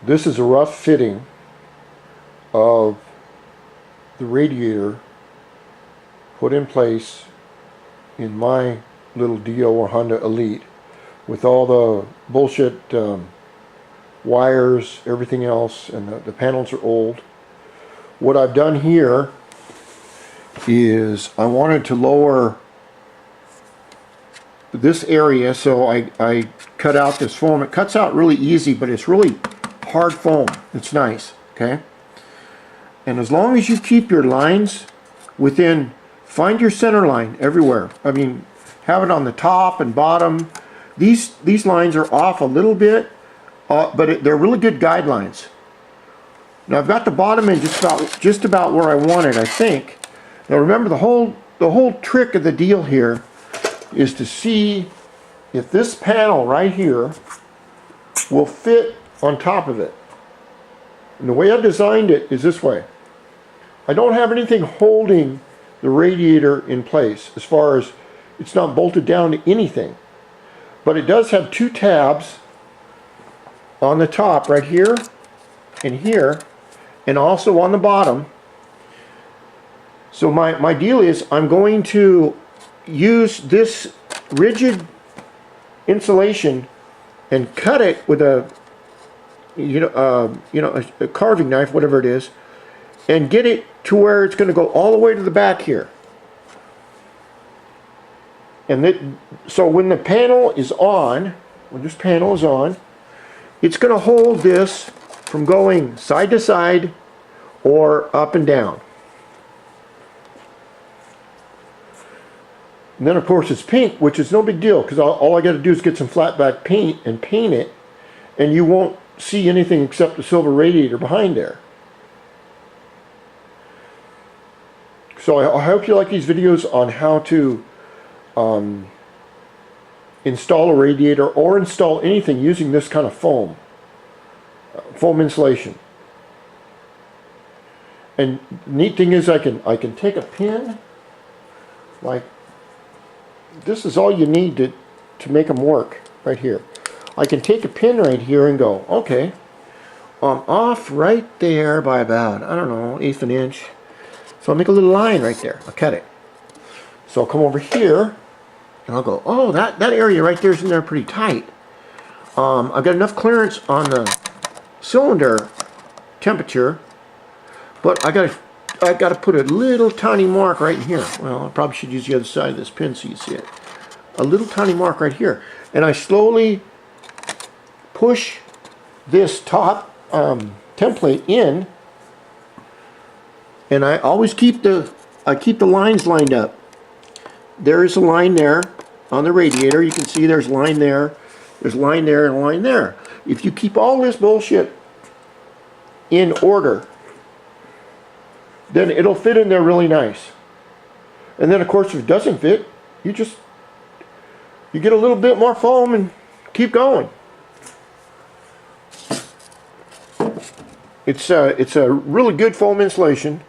This is a rough fitting of the radiator put in place in my little Dio or Honda Elite with all the bullshit wires, everything else, and the panels are old. What I've done here is I wanted to lower this area, so I cut out this foam. It cuts out really easy, but it's really hard foam. It's nice, okay? And as long as you keep your lines within, find your center line everywhere. I mean, have it on the top and bottom. These lines are off a little bit, but they're really good guidelines. Now I've got the bottom in just about where I want it, I think. Now remember, the whole trick of the deal here is to see if this panel right here will fit on top of it. And the way I designed it is this way. I don't have anything holding the radiator in place, as far as it's not bolted down to anything. But it does have two tabs on the top right here and here, and also on the bottom. So my deal is I'm going to use this rigid insulation and cut it with a a carving knife, whatever it is, and get it to where it's going to go all the way to the back here. And so when the panel is on, when this panel is on, it's going to hold this from going side to side or up and down. And then of course it's pink, which is no big deal, because all I got to do is get some flat back paint and paint it, and you won't see anything except the silver radiator behind there. So I hope you like these videos on how to install a radiator or install anything using this kind of foam insulation. And the neat thing is I can take a pin, like this is all you need to make them work right here. I can take a pin right here and go, okay, I'm off right there by about, I don't know, 1/8 of an inch. So I'll make a little line right there. I'll cut it. So I'll come over here and I'll go, oh, that area right there is in there pretty tight. I've got enough clearance on the cylinder temperature, but I got to put a little tiny mark right in here. Well, I probably should use the other side of this pin so you see it. A little tiny mark right here. And I slowly push this top template in, and I always keep the lines lined up. There is a line there on the radiator. You can see there's a line there, there's a line there, and a line there. If you keep all this bullshit in order, then it'll fit in there really nice. And then of course if it doesn't fit, you get a little bit more foam and keep going. It's a really good foam insulation,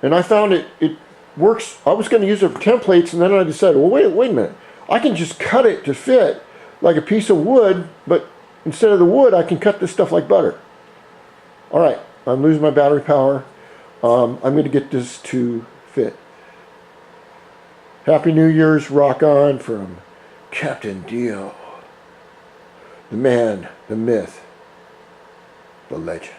and I found it works. I was going to use it for templates, and then I decided, well, wait a minute, I can just cut it to fit like a piece of wood, but instead of the wood I can cut this stuff like butter. Alright, I'm losing my battery power. I'm going to get this to fit. Happy New Year's, rock on, from Captain Dio. The man, the myth, the legend.